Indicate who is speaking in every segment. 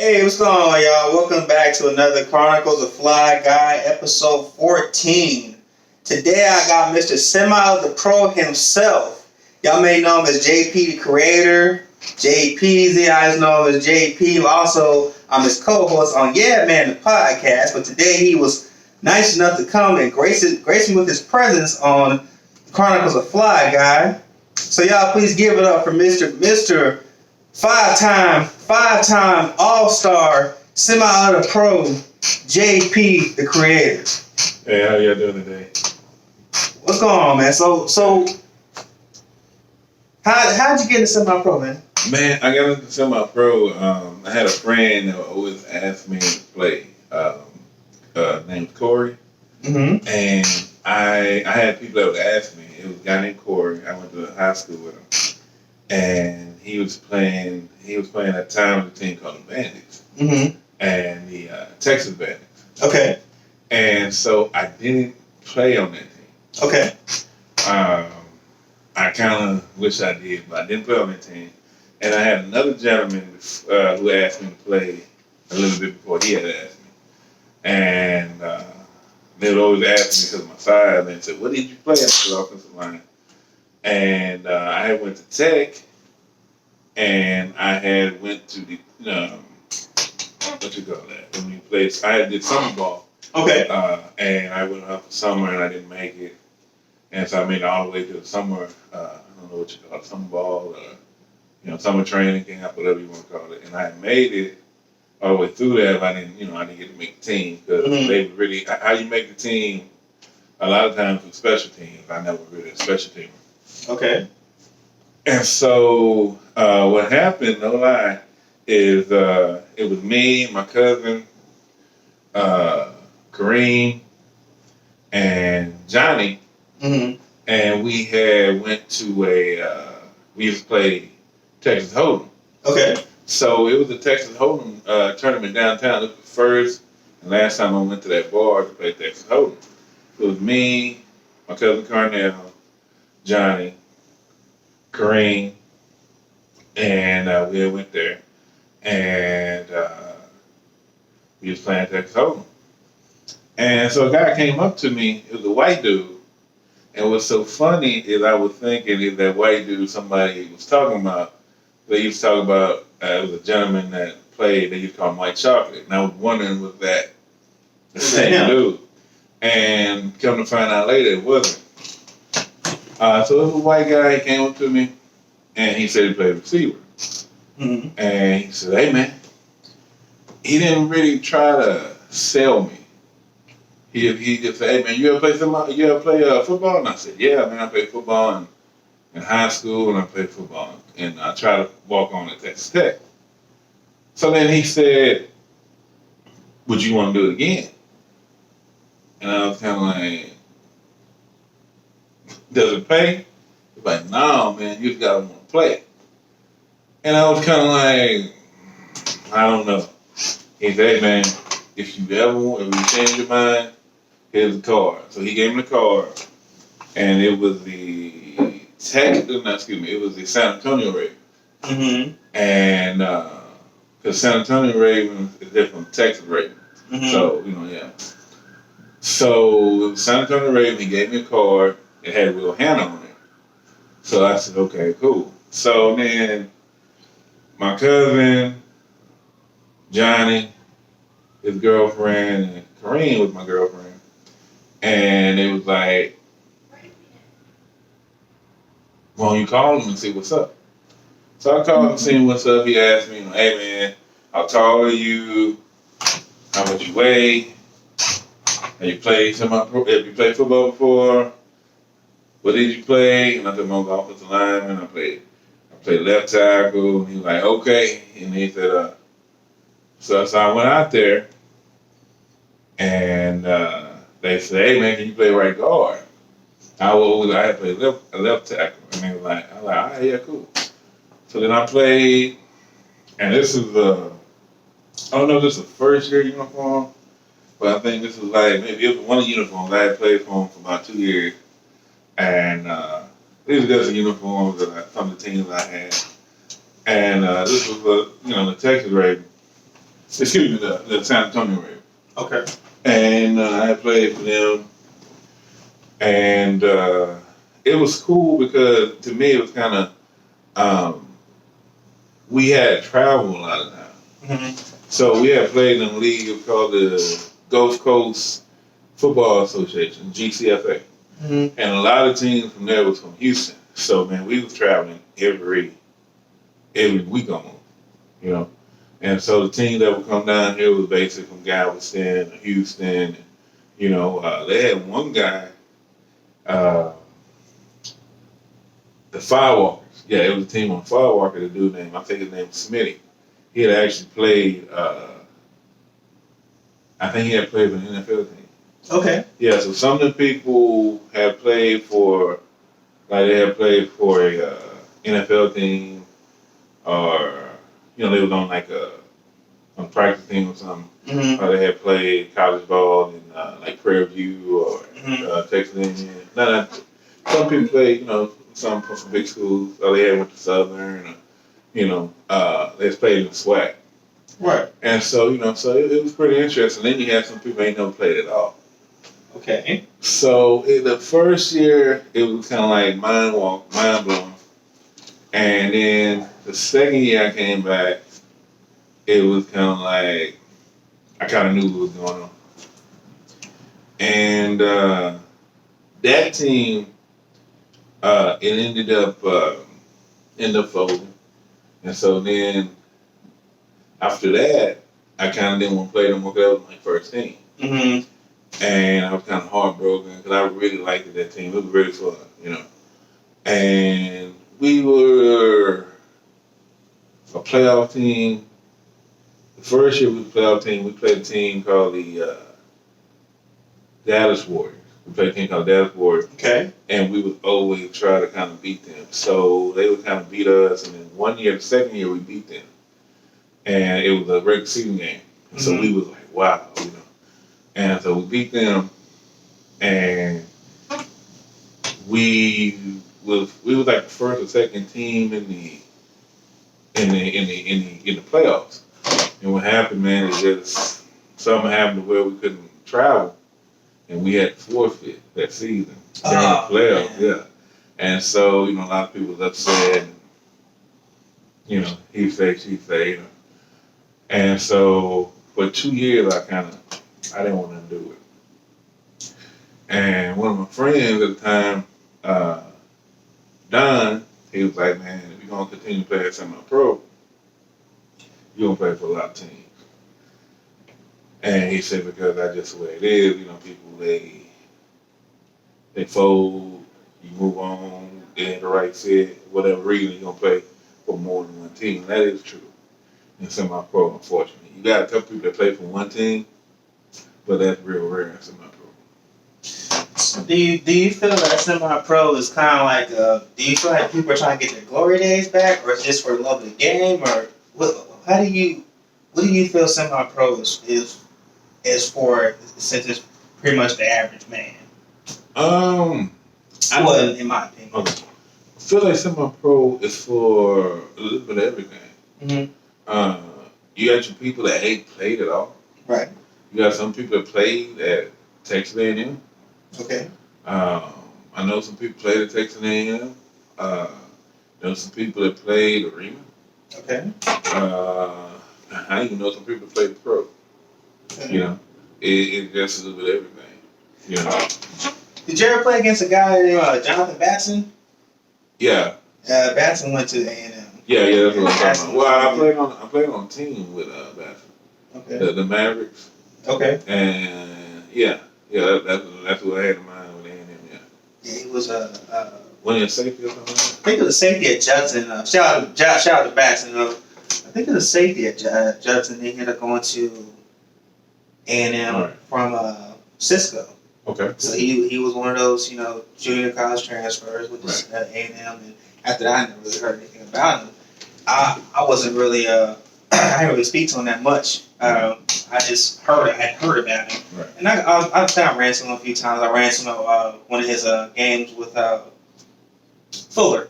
Speaker 1: Hey, what's going on, y'all? Welcome back to another Chronicles of FlyGuy, episode 14. Today I got Mr. Semipro himself. Y'all may know him as JP the Creator, JP, you guys know him as JP. Also, I'm his co-host on Yeah Man the podcast, but today he was nice enough to come and grace me with his presence on Chronicles of FlyGuy. So y'all please give it up for Mr. Five-time All Star Semipro JP the Creator.
Speaker 2: Hey, how y'all doing today?
Speaker 1: What's going on, man? So how'd you get into Semipro, man?
Speaker 2: Man, I got into Semipro. I had a friend that always asked me to play, named Corey.
Speaker 1: Mm-hmm.
Speaker 2: And I had people that would ask me. It was a guy named Corey. I went to high school with him. And he was playing at the time with a team called the Bandits.
Speaker 1: Mm-hmm.
Speaker 2: And the Texas Bandits.
Speaker 1: Okay.
Speaker 2: And so I didn't play on that team.
Speaker 1: Okay.
Speaker 2: I kind of wish I did, but I didn't play on that team. And I had another gentleman who asked me to play a little bit before he had asked me. And they would always ask me because of my size, and they said, "What did you play?" I said, "Offensive line." And I had went to Tech, and I had went to the what you call that when you played. I did summer ball.
Speaker 1: Okay.
Speaker 2: And I went up for summer, and I didn't make it. And so I made it all the way to the summer. I don't know what you call it, summer ball, or summer training camp, whatever you want to call it. And I made it all the way through that. But I didn't get to make the team because they really how you make the team. A lot of times with special teams, I never really a special teamer.
Speaker 1: Okay.
Speaker 2: And so what happened, no lie, is it was me, my cousin, Kareem, and Johnny, and we had went to we used to play Texas Hold'em.
Speaker 1: Okay.
Speaker 2: So it was a Texas Hold'em tournament downtown. It was the first and last time I went to that bar to play Texas Hold'em. It was me, my cousin Carnell, Johnny, Kareem, and we went there, and we was playing Texas Hold'em. And so a guy came up to me. It was a white dude, and what's so funny is I was thinking if that white dude somebody was talking about, they used to talk about it was a gentleman that played. They used to call him White Chocolate, and I was wondering was that the same dude. And come to find out later, it wasn't. So it was a white guy. He came up to me, and he said he played receiver.
Speaker 1: Mm-hmm.
Speaker 2: And he said, "Hey, man," he didn't really try to sell me. He just said, "Hey, man, you ever play football?" And I said, "Yeah, man, I played football in high school, and I played football, and I tried to walk on at Texas Tech." So then he said, "Would you want to do it again?" And I was kind of like, "Does it pay?" He's like, "No, man, you just gotta want to play." And I was kind of like, "I don't know." He said, "Hey, man, if you change your mind, here's the card." So he gave me the card, and it was the San Antonio Ravens.
Speaker 1: Mm-hmm.
Speaker 2: And because San Antonio Ravens is different from Texas Ravens. Mm-hmm. So, yeah. So San Antonio Ravens, he gave me a card. It had Will Hanna on it. So I said, okay, cool. So then my cousin, Johnny, his girlfriend, and Kareem was my girlfriend. And it was like, "Why don't you call him and see what's up?" So I called him and see what's up. He asked me, "Hey, man, how tall are you? How much you weigh? Have you played football before? What did you play?" And I said, "I'm an offensive lineman. I played left tackle." And he was like, "Okay." And he said, so I went out there, and they said, "Hey, man, can you play right guard?" I had played left tackle. And they were like, "All right, yeah, cool." So then I played, and this is I don't know if this is the first year uniform, but I think this was maybe it was one of the uniforms. I had played for them for about 2 years. And these are just the uniforms that some of the teams I had. And this was the Texas Ravens. Excuse me, the San Antonio Ravens.
Speaker 1: Okay.
Speaker 2: And I played for them. And it was cool because to me it was kind of, we had traveled a lot of time.
Speaker 1: Mm-hmm.
Speaker 2: So we had played in a league called the Gulf Coast Football Association, GCFA.
Speaker 1: Mm-hmm.
Speaker 2: And a lot of teams from there was from Houston. So, man, we was traveling every week almost, you know. And so the team that would come down here was basically from Galveston, Houston. You know, they had one guy, the Firewalkers. Yeah, it was a team on Firewalker, the dude named, I think his name was Smitty. He had actually played, I think he had played for the NFL team.
Speaker 1: Okay.
Speaker 2: Yeah, so some of the people had played for, like they had played for a NFL team, or you know they was on like on practice team or something,
Speaker 1: Mm-hmm.
Speaker 2: or they had played college ball in like Prairie View or Texas A&M. Now, some people played, you know, some from big schools, or they had went to Southern, or, you know, they just played in the SWAC.
Speaker 1: Right.
Speaker 2: And so you know, so it was pretty interesting. Then you had some people ain't never played at all.
Speaker 1: Okay.
Speaker 2: So in the first year, it was kind of like mind blowing. And then the second year I came back, it was kind of like I kind of knew what was going on. And that team, it ended up folding. And so then after that, I kind of didn't want to play them because that was my first team.
Speaker 1: Mm-hmm.
Speaker 2: And I was kind of heartbroken because I really liked that team. It was really fun, you know. And we were a playoff team. The first year we were a playoff team, we played a team called the Dallas Warriors. We played a team called Dallas Warriors.
Speaker 1: Okay.
Speaker 2: And we would always try to kind of beat them. So they would kind of beat us. And then one year, the second year, we beat them. And it was a regular season game. And so we was like, wow, you know. And so we beat them, and we was like the first or second team in the playoffs. And what happened, man, is just something happened to where we couldn't travel, and we had to forfeit that season during the playoffs. Man. Yeah, and so you know a lot of people was upset. And, you know, he say, she say, you know, and so for 2 years I didn't want to do it. And one of my friends at the time, Don, he was like, man, if you're going to continue to play at Semipro, you're going to play for a lot of teams. And he said, because that's just the way it is, you know, people, they fold, you move on, they ain't the right fit, whatever reason, you're going to play for more than one team. And that is true in Semipro, unfortunately. You got a couple people that play for one team, but that's real rare in Semipro.
Speaker 1: Do you feel that Semipro is kind of like, do you feel like people are trying to get their glory days back, or it's just for the love of the game, or what do you feel Semipro is for, since it's pretty much the average man? In my opinion.
Speaker 2: Okay. I feel like Semipro is for a little bit of everything.
Speaker 1: Mm-hmm.
Speaker 2: You got your people that ain't played at all.
Speaker 1: Right.
Speaker 2: You got some people that played at Texas A&M.
Speaker 1: Okay.
Speaker 2: I know some people played at Texas A&M. I know some people that played Arena.
Speaker 1: Okay.
Speaker 2: I even know some people that played pro. Okay. You know, it just a little bit of everything. You know.
Speaker 1: Did you ever play against a guy named Jonathan Batson?
Speaker 2: Yeah.
Speaker 1: Batson went to A&M.
Speaker 2: Yeah, that's what I'm talking about. Well, I played on a team with Batson.
Speaker 1: Okay.
Speaker 2: The Mavericks.
Speaker 1: Okay.
Speaker 2: And that's what I had in mind with A&M.
Speaker 1: Yeah, he was
Speaker 2: One of your safety or something.
Speaker 1: I think it was a safety at Judson. Shout out to Batson. I think it was a safety at Judson. He ended up going to A&M from Cisco.
Speaker 2: Okay.
Speaker 1: So he was one of those, you know, junior college transfers with A&M, and after that I never really heard anything about him. I wasn't really I didn't really speak to him that much. I just had heard about him, and I ran into him a few times. I ran into him one of his games with Fuller.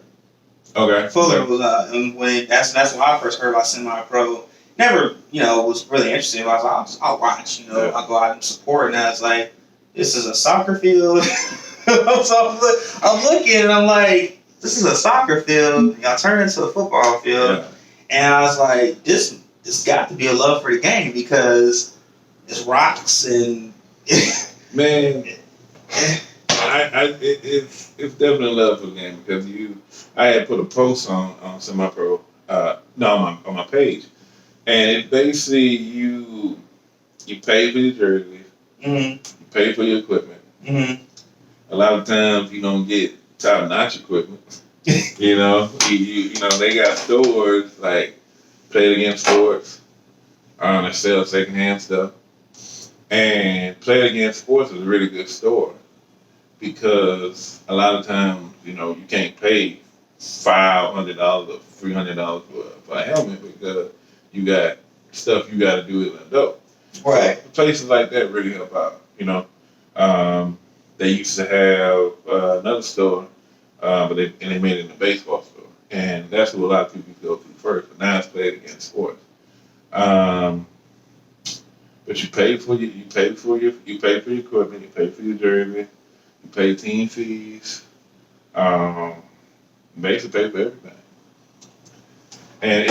Speaker 2: Okay.
Speaker 1: Fuller was and when that's when I first heard about Semipro. Never was really interesting. I was like, I'll watch. I'll go out and support. And I was like, this is a soccer field. So I'm looking and I'm like, this is a soccer field. Y'all turn it into a football field.
Speaker 2: Yeah.
Speaker 1: And I was like, this got to be a love for the game because it's rocks and
Speaker 2: Man, it's definitely love for the game because I had put a post on Semipro, on my page, and it basically you pay for your jersey,
Speaker 1: mm-hmm.
Speaker 2: you pay for your equipment.
Speaker 1: Mm-hmm.
Speaker 2: A lot of times you don't get top notch equipment. you they got stores like Play It Again Sports, that sell secondhand stuff. And Play It Again Sports is a really good store because a lot of times, you can't pay $500 or $300 for a helmet because you got stuff you got to do as an adult.
Speaker 1: Right.
Speaker 2: So places like that really help out. They used to have another store, but they made it in a baseball store, and that's what a lot of people go to first. But now it's Play It Again Sports. But you pay for your equipment, you pay for your jersey, you pay team fees, basically pay for everything. And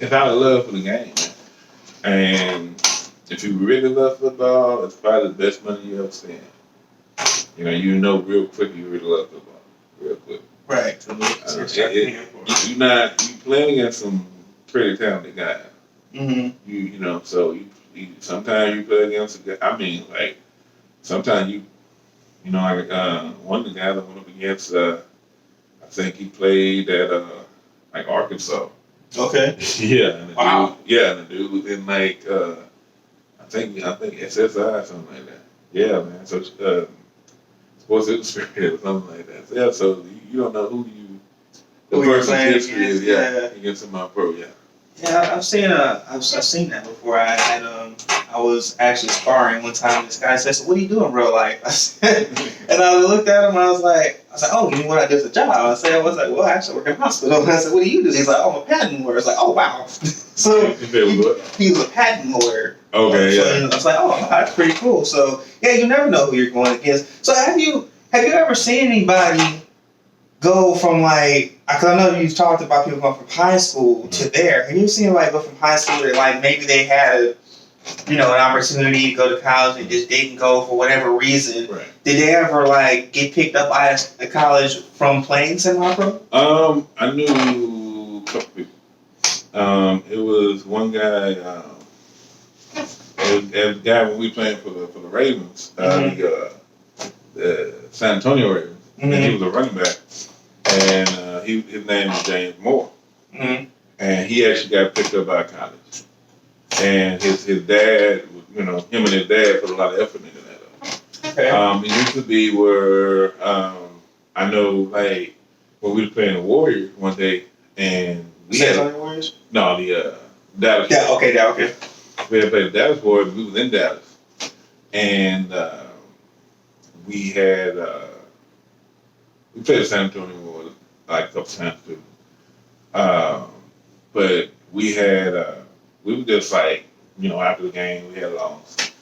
Speaker 2: it's out of love for the game, man. And if you really love football, it's probably the best money you ever spend. Real quick you really love football, real quick.
Speaker 1: Right.
Speaker 2: You playing against some pretty talented guys.
Speaker 1: Mm-hmm.
Speaker 2: So sometimes you play against sometimes one of the guys I went up against, I think he played at Arkansas.
Speaker 1: Okay.
Speaker 2: Yeah. And
Speaker 1: Wow.
Speaker 2: And the dude was in I think SSI or something like that. Yeah, man. So Sports Illustrated or something like that. Yeah. So you don't know who the person's history is. Yeah. Against Semipro. Yeah.
Speaker 1: Yeah, I've seen that before. I was actually sparring one time. This guy said, "So what do you do in real life?" I said, and I looked at him. And I was like, "Oh, you mean what I do as a job?" I was like, "Well, I actually work in a hospital." And I said, "What do you do?" He's like, "Oh, I'm a patent lawyer." I was like, "Oh, wow." So he was a patent lawyer.
Speaker 2: Okay,
Speaker 1: so, I was like, "Oh, that's pretty cool." So yeah, you never know who you're going against. So have you ever seen anybody go from because I know you've talked about people going from high school to there. Have you seen anybody go from high school to maybe they had an opportunity to go to college and just didn't go for whatever reason?
Speaker 2: Right.
Speaker 1: Did they ever get picked up by a college from playing Semipro?
Speaker 2: I knew a couple people. It was one guy. It was the guy when we playing for the Ravens, the San Antonio Ravens, and he was a running back, and his name is James Moore, and he actually got picked up by college, and his dad, him and his dad put a lot of effort into that.
Speaker 1: Okay.
Speaker 2: It used to be where I know when we were playing the Warriors one day, and we
Speaker 1: San Antonio Warriors?
Speaker 2: No, the Dallas.
Speaker 1: Yeah. Okay. Okay.
Speaker 2: We had played the Dallas Warriors. We was in Dallas, and we played the San Antonio Warriors a couple times too. But we were just after the game we had lost,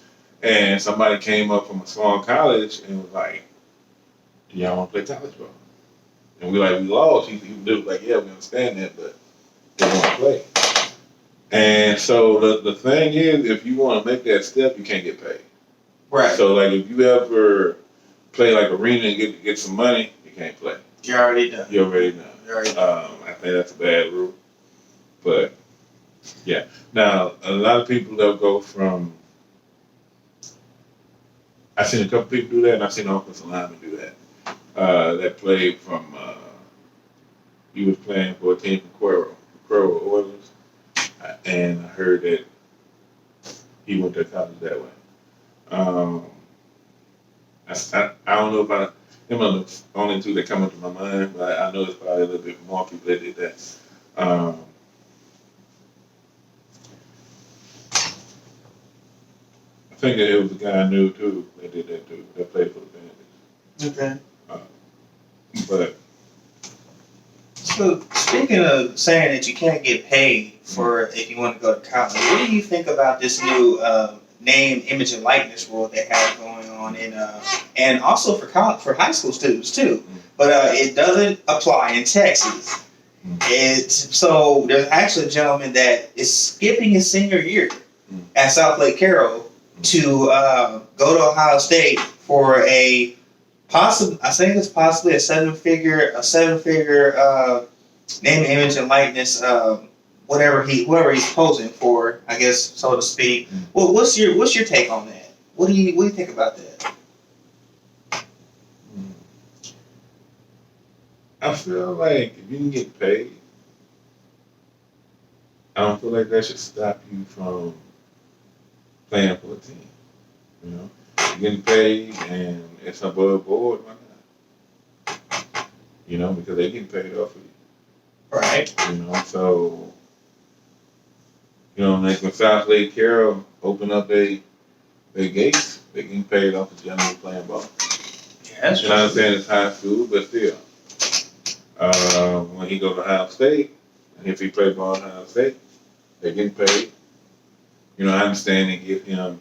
Speaker 2: and somebody came up from a small college and was like, "Do y'all want to play college ball?" And we lost. He was like, "Yeah, we understand that, but they want to play." And so the thing is, if you want to make that step, you can't get paid.
Speaker 1: Right.
Speaker 2: So if you ever play arena and get some money, you can't play.
Speaker 1: You're already done.
Speaker 2: You're already done. I think that's a bad rule. But yeah. Now a lot of people that go from. I've seen a couple people do that, and I've seen offensive linemen do that. That played from. He was playing for a team from Quero Oilers. And I heard that he went to college that way. I don't know about him are the only two that come into my mind, but I know it's probably a little bit more people that did that. I think that it was a guy I knew too that did that too. That played for the Bandits.
Speaker 1: Okay.
Speaker 2: But
Speaker 1: So speaking of saying that you can't get paid for if you want to go to college, what do you think about this new name, image, and likeness rule they have going on and also for college, for high school students too? But it doesn't apply in Texas. So there's actually a gentleman that is skipping his senior year at South Lake Carroll to go to Ohio State for I think it's possibly a seven figure name, image, and likeness, whoever he's posing for, I guess, so to speak. Well, what's your take on that? What do you think about that?
Speaker 2: I feel like if you can get paid, I don't feel like that should stop you from playing for a team. You know, you're getting paid and it's above board, why not? You know, because they're getting paid off of you.
Speaker 1: Right.
Speaker 2: You know, so like when South Lake Carroll opened up their gates, they're getting paid off of generally playing ball.
Speaker 1: Yeah, that's
Speaker 2: true. And I understand it's high school, but still. When he go to Ohio State, and if he play ball at Ohio State, they're getting paid. You know, I understand they give him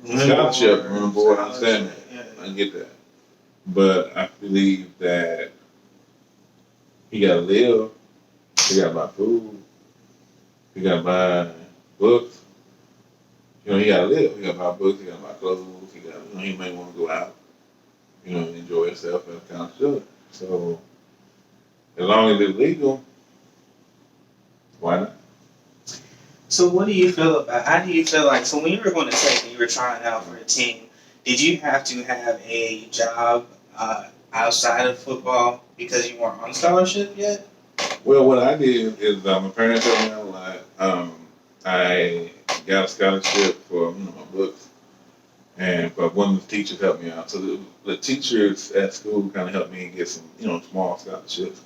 Speaker 2: scholarship, room board, I understand that. Yeah. I get that. But I believe that he got to live, he got to buy food, he got to buy books. You know, he got to live. He got to buy books, he got to buy clothes, he may want to go out, enjoy himself as kind of should. So, as long as it's legal, why not?
Speaker 1: So how do you feel like, so when you were going to Tech and you were trying out for a team, did you have to have a job outside of football because you weren't on scholarship yet?
Speaker 2: Well, what I did is my parents helped me out a lot. I got a scholarship for my books, and but one of the teachers helped me out. So the teachers at school kind of helped me get some small scholarships.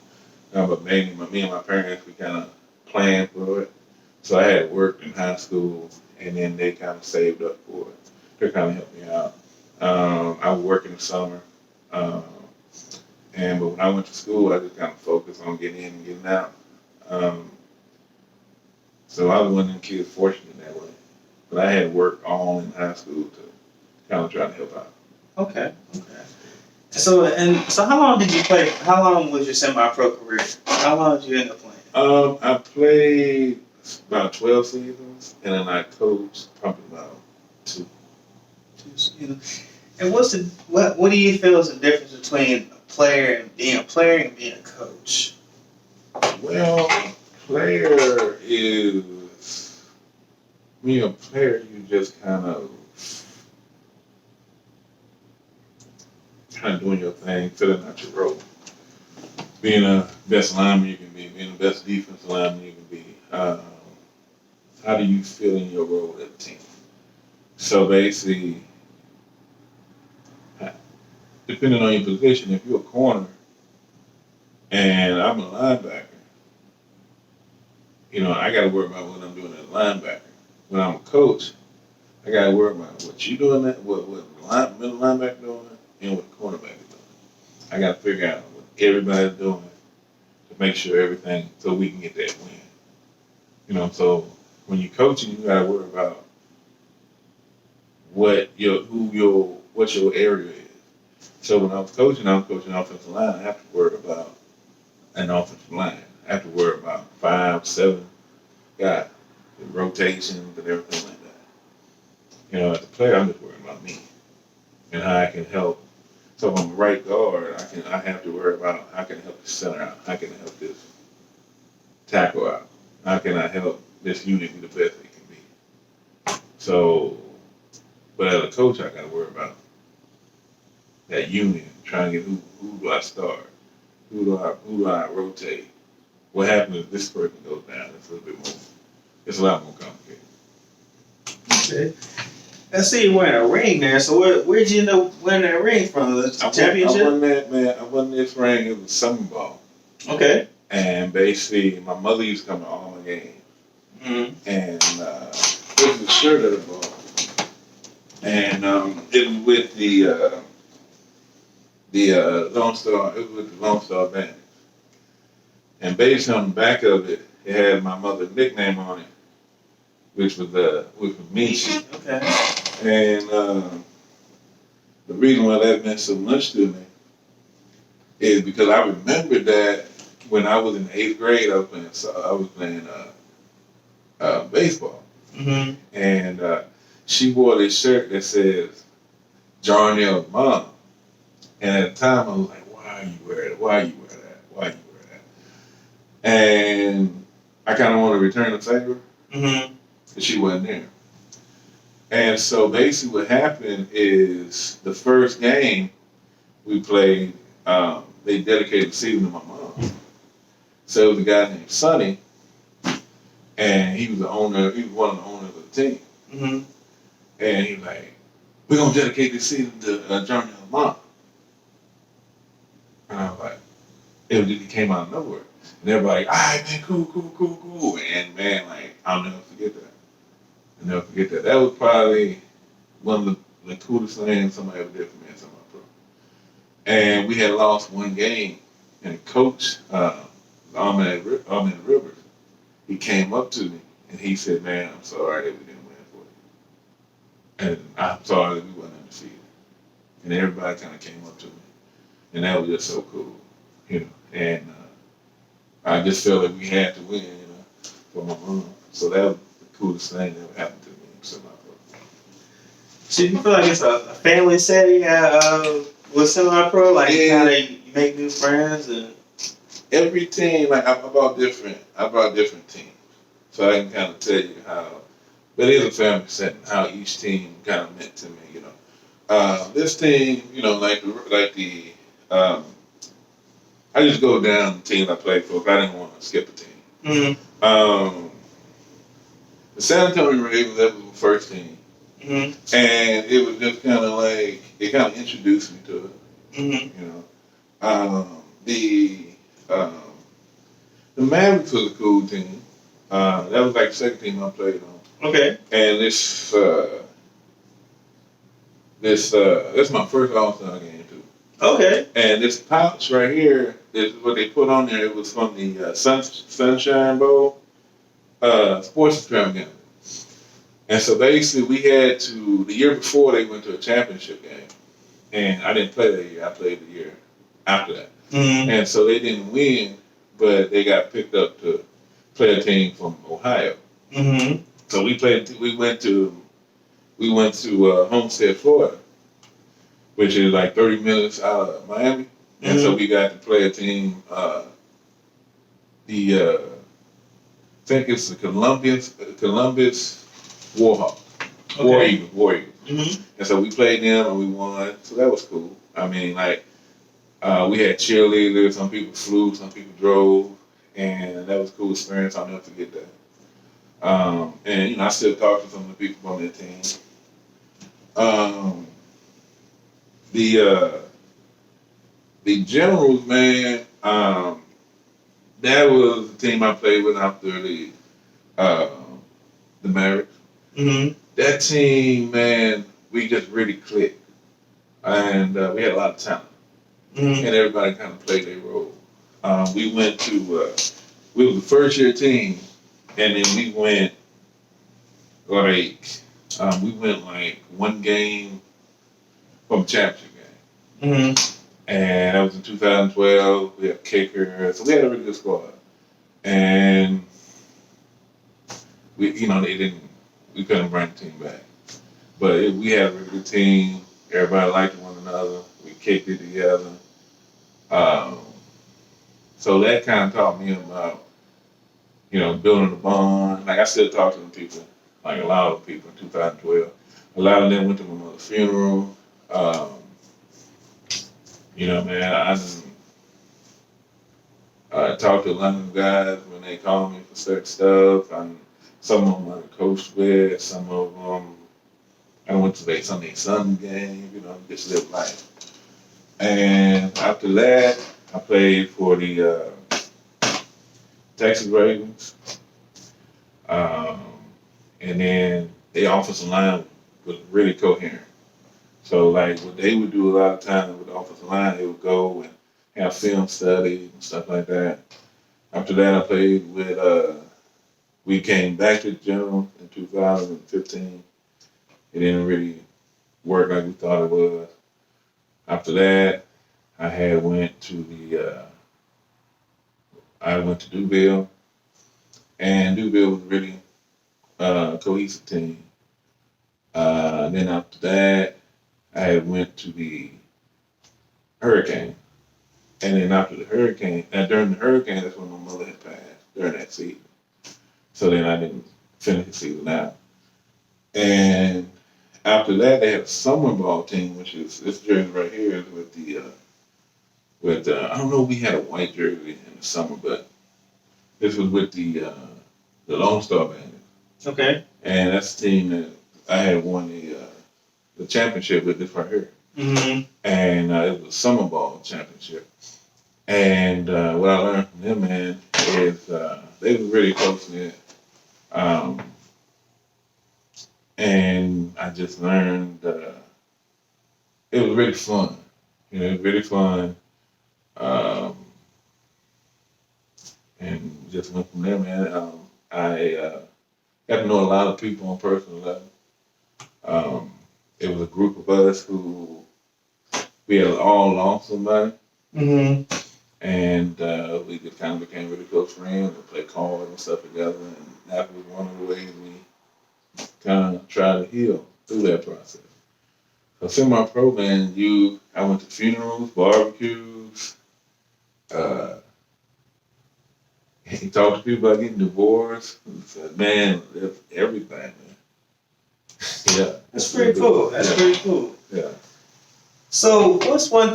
Speaker 2: But mainly me and my parents, we kind of planned for it. So I had worked in high school, and then they kind of saved up for it. They kind of helped me out. I would work in the summer, but when I went to school, I just kind of focused on getting in and getting out. So I was one of them kids fortunate that way. But I had worked all in high school to kind of try to help out.
Speaker 1: Okay. So how long did you play? How long was your semi-pro career? How long did you end up playing?
Speaker 2: I played about 12 seasons, and then I coached probably about 2.
Speaker 1: And what do you feel is the difference between a player and being a coach?
Speaker 2: Well, player is being a player. You just kind of doing your thing, filling out your role. Being the best lineman you can be, being the best defensive lineman you can be. How do you feel in your role as a team? So basically, depending on your position, if you're a corner and I'm a linebacker, I got to worry about what I'm doing as a linebacker. When I'm a coach, I got to worry about what you doing, what the middle linebacker doing, and what the cornerback is doing. I got to figure out what everybody's doing to make sure everything, so we can get that win. So when you're coaching, you got to worry about what your area is. So when I was coaching offensive line. I have to worry about an offensive line. I have to worry about 5, 7 guys, the rotations and everything like that. As a player, I'm just worrying about me and how I can help. So if I'm a right guard, I have to worry about how can I help the center out? How can I help this tackle out? How can I help this unit be the best it can be? So, but as a coach, I got to worry about that unit, trying to get who do I start? Who do I rotate? What happens if this person goes down? It's a little bit more. It's a lot more complicated.
Speaker 1: Okay. I see you wearing a ring there. So where'd you end up winning that ring from? The championship?
Speaker 2: I won this ring. It was summer ball.
Speaker 1: Okay.
Speaker 2: And basically, my mother used to come to all my games. Mm-hmm. And it was the shirt of the ball. And it was with the the Lone Star. It was with the Lone Star Band, and based on the back of it, it had my mother's nickname on it, which was Michi.
Speaker 1: Okay.
Speaker 2: And the reason why that meant so much to me is because I remember that when I was in 8th grade, I was playing baseball,
Speaker 1: Mm-hmm.
Speaker 2: and she wore this shirt that says Jarnell's mom. And at the time, I was like, "Why are you wearing that? Why you wear that? Why you wear that?" And I kind of want to return the favor,
Speaker 1: Mm-hmm.
Speaker 2: but she wasn't there. And so basically, what happened is the first game we played, they dedicated the season to my mom. So it was a guy named Sonny, and he was the owner. He was one of the owners of the team.
Speaker 1: Mm-hmm.
Speaker 2: And he was like, "We're gonna dedicate this season to Jarnell's mom." And I was like, it came out of nowhere. And everybody, all right, man, cool. And man, like, I'll never forget that. I'll never forget that. That was probably one of the coolest things somebody ever did for me in Semipro. And we had lost one game, and the coach, Ahmed Rivers, he came up to me and he said, "Man, I'm sorry that we didn't win for you. And I'm sorry that we wasn't undefeated." And everybody kind of came up to me. And that was just so cool, And I just felt like we had to win, for my mom. So that was the coolest thing that ever happened to me in Semipro.
Speaker 1: So you feel like it's a family setting with Semipro? Like
Speaker 2: Yeah.
Speaker 1: you make new friends and
Speaker 2: Every team, like I brought different teams, so I can kind of tell you how. But it is a family setting, how each team kind of meant to me, This team, I just go down the team I played for. If I didn't want to skip a team.
Speaker 1: mm-hmm.
Speaker 2: The San Antonio Ravens, that was the first team,
Speaker 1: Mm-hmm.
Speaker 2: and it was just kind of like it kind of introduced me to it,
Speaker 1: Mm-hmm.
Speaker 2: The Mavericks was a cool team. That was like the second team I played on.
Speaker 1: Okay.
Speaker 2: And this my first All Star game too.
Speaker 1: Okay.
Speaker 2: And this pouch right here is what they put on there. It was from the Sunshine Bowl sports extravaganza. And so basically, we had to the year before they went to a championship game, and I didn't play that year. I played the year after that.
Speaker 1: Mm-hmm.
Speaker 2: And so they didn't win, but they got picked up to play a team from Ohio.
Speaker 1: Mm-hmm.
Speaker 2: So we went to Homestead, Florida, which is like 30 minutes out of Miami. And so we got to play a team, I think it's the Columbus Warhawks.
Speaker 1: Okay.
Speaker 2: War Eagles.
Speaker 1: Mm-hmm.
Speaker 2: And so we played them and we won. So that was cool. I mean, we had cheerleaders, some people flew, some people drove, and that was a cool experience. I'll never forget that. And I still talk to some of the people on that team. The Generals, man, that was the team I played with after the Mavericks.
Speaker 1: Mm-hmm.
Speaker 2: That team, man, we just really clicked, and we had a lot of talent,
Speaker 1: Mm-hmm.
Speaker 2: and everybody kind of played their role. We were the first year team, and then we went like one game from a championship game.
Speaker 1: Mm-hmm.
Speaker 2: And that was in 2012. We had a kicker, so we had a really good squad. And we couldn't bring the team back. But we had a really good team. Everybody liked one another. We kicked it together. So that kind of taught me about, building a bond. Like I still talk to them people, like a lot of people in 2012. A lot of them went to my mother's funeral. Man, I talked to a lot of guys when they call me for certain stuff. Some of them I coached with, some of them I went to their Sunday Sun game, just live life. And after that, I played for the Texas Ravens. And then the offensive line was really coherent. So like what they would do a lot of times with the offensive line, they would go and have film study and stuff like that. After that, I played with. We came back to General in 2015. It didn't really work like we thought it was. After that, I had went to I went to Duville, and Duville was really a cohesive team. Then after that, I had went to the Hurricane, and then after the Hurricane, and during the Hurricane, that's when my mother had passed during that season. So then I didn't finish the season out. And after that, they had a summer ball team, which is this jersey right here is with I don't know if we had a white jersey in the summer, but this was with the All Star Bandits.
Speaker 1: Okay.
Speaker 2: And that's the team that I had won the championship with this right here.
Speaker 1: Mm-hmm.
Speaker 2: And it was a summer ball championship. And what I learned from them, man, is they were really close knit. And I just learned it was really fun. You know, it was really fun. And just went from there, man. I got to know a lot of people on a personal level. It was a group of us who we had all lost somebody.
Speaker 1: Mm-hmm.
Speaker 2: And we just kind of became really close friends and played cards and stuff together. And that was one of the ways we kind of tried to heal through that process. So semi-pro, man, I went to funerals, barbecues, he talked to people about getting divorced. He said, man, that's everything, man. Yeah.
Speaker 1: That's pretty cool. That's pretty cool.
Speaker 2: Yeah.
Speaker 1: So what's one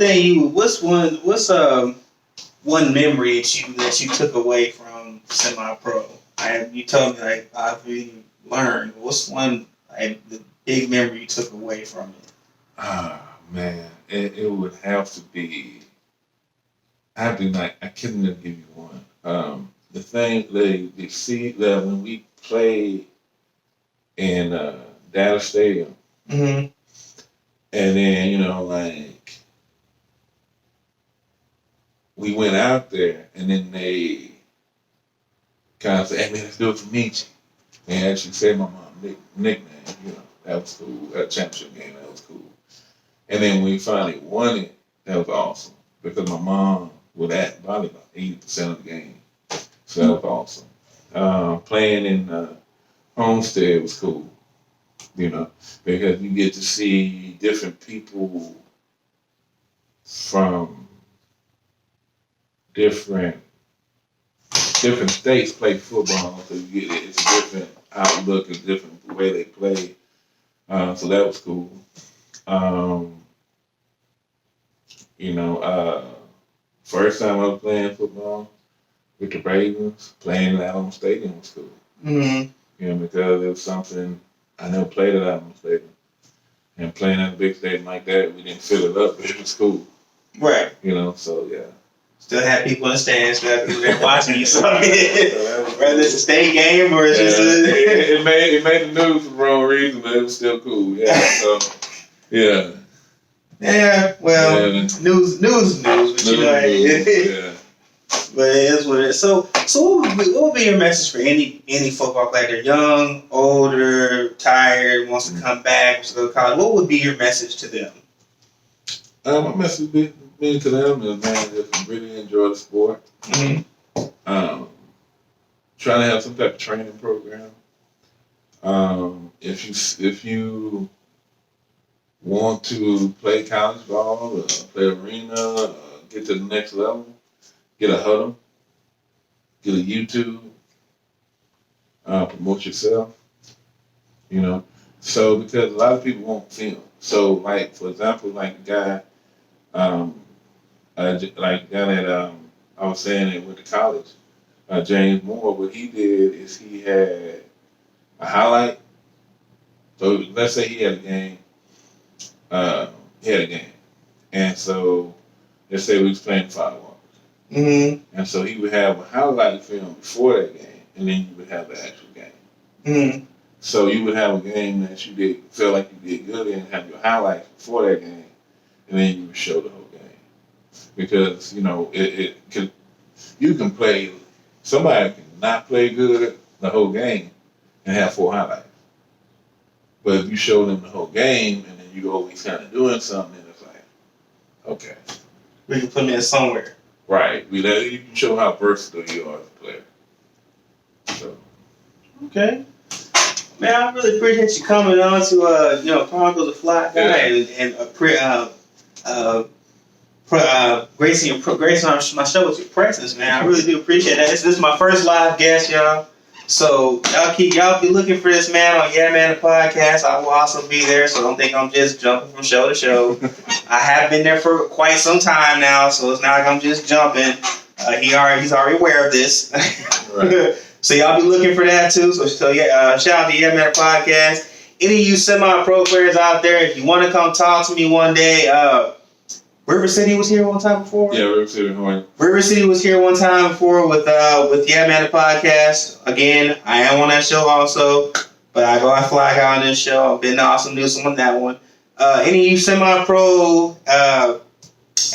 Speaker 1: memory that you took away from semi-pro? You told me like I've really learned. What's one the big memory you took away from it?
Speaker 2: Ah, man, it would have to be. I couldn't even give you one. The thing they see that when we played in Dallas Stadium,
Speaker 1: mm-hmm.
Speaker 2: and then we went out there, and then they kind of said, "Hey man, let's do it for Nietzsche." And actually said my mom's nickname. That was cool. That championship game, that was cool. And then when we finally won it, that was awesome because my mom was at probably about 80% of the game, so that was awesome. Playing in Homestead was cool, because you get to see different people from different states play football, so you get it's a different outlook, a different way they play. So that was cool. First time I was playing football with the Ravens, playing at Alamo Stadium was cool.
Speaker 1: Mm-hmm.
Speaker 2: Because it was something I never played at Alamo Stadium. And playing at a big stadium like that, we didn't fill it up, but it was cool.
Speaker 1: Right.
Speaker 2: So yeah.
Speaker 1: Still have people in the stands, still have people there watching you. So whether it's a state game or it's just
Speaker 2: it made the news for the wrong reason, but it was still cool. Yeah. So yeah.
Speaker 1: Yeah. Well, news is news, but
Speaker 2: yeah.
Speaker 1: But it is what it is. So what would be your message for any football player? They're young, older, tired, wants to come back, wants to go to college. What would be your message to them?
Speaker 2: My message to them is, man, just really enjoy the sport.
Speaker 1: Mm-hmm.
Speaker 2: Try to have some type of training program. If you want to play college ball, play arena, get to the next level, get a huddle, get a YouTube, promote yourself. So because a lot of people won't film. So like for example, like the guy. Like the guy that I was saying that went to college, James Moore, what he did is he had a highlight. So let's say he had a game. And so let's say we was playing Firewalkers.
Speaker 1: Mm-hmm.
Speaker 2: And so he would have a highlight film before that game, and then you would have the actual game.
Speaker 1: Mm-hmm.
Speaker 2: So you would have a game that you feel like you did good in, have your highlights before that game, and then you would show the whole game. Because, you know, you can play, somebody can not play good the whole game and have 4 highlights. But if you show them the whole game and then you always kind of doing something, then it's like, okay.
Speaker 1: We can put them in somewhere.
Speaker 2: Right. You can show how versatile you are as a player. So.
Speaker 1: Okay. Man, I really appreciate you coming on to Chronicles of FlyGuy and gracing my show with your presence, man. I really do appreciate that. This is my first live guest, y'all. So y'all be looking for this man on Yeah Man the Podcast. I will also be there, so don't think I'm just jumping from show to show. I have been there for quite some time now, so it's not like I'm just jumping. He's already aware of this. Right. So y'all be looking for that too. So yeah, shout out to Yeah Man the Podcast. Any of you semi-pro players out there, if you want to come talk to me one day, River City was here one time before.
Speaker 2: Yeah, River City.
Speaker 1: River City was here one time before with Yeah Man the Podcast. Again, I am on that show also, but I go at FlyGuy on this show. I've been awesome Newsome on that one. Any of you semi-pro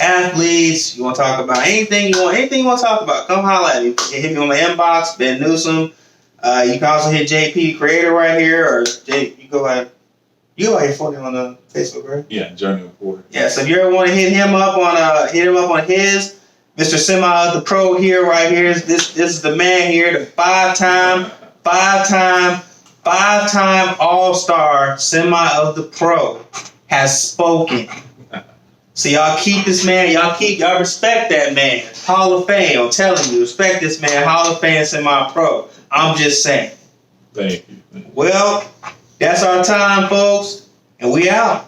Speaker 1: athletes, you want to talk about anything you want to talk about, come holler at me. You can hit me on my inbox, Ben Newsome. You can also hit JP Creator right here, or you go ahead follow him on the Facebook, right?
Speaker 2: Yeah, Jarnell Porter.
Speaker 1: Yeah, so if you ever want to hit him up on his Mr. Semi the Pro here, right here. This is the man here, the five-time All Star Semi of the Pro has spoken. So y'all keep this man, y'all respect that man. Hall of Fame, I'm telling you, respect this man, Hall of Fame Semi-Pro. I'm just saying.
Speaker 2: Thank you.
Speaker 1: Well, that's our time, folks, and we out.